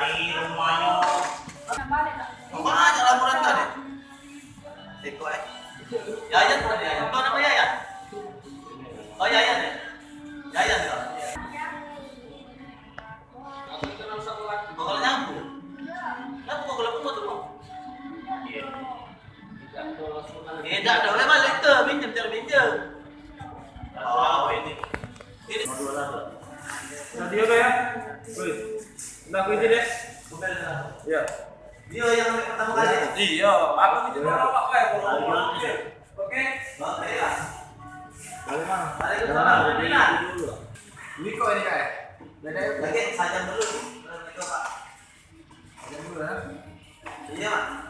cari rumahnya. Banyak laporan tadi. Eko Yayan tadi Yayan. Kau nama Yayan? Oh Yayan ya? Yayan kau? Bakal nyambung. Kenapa kau kalau pun tuh? Tidak ada oleh balik ke pinjam cari pinjam. Oh ini. Ini. Tadi udah ya? Wih, udah aku izin deh. Iya. Dia yang pertama kali. Iya, aku izin sama Pak Pak. Oke. Oke ya. Ini kok ini kayak. Lagi sajam dulu. Pak. Sajam dulu ya. Iya, Pak.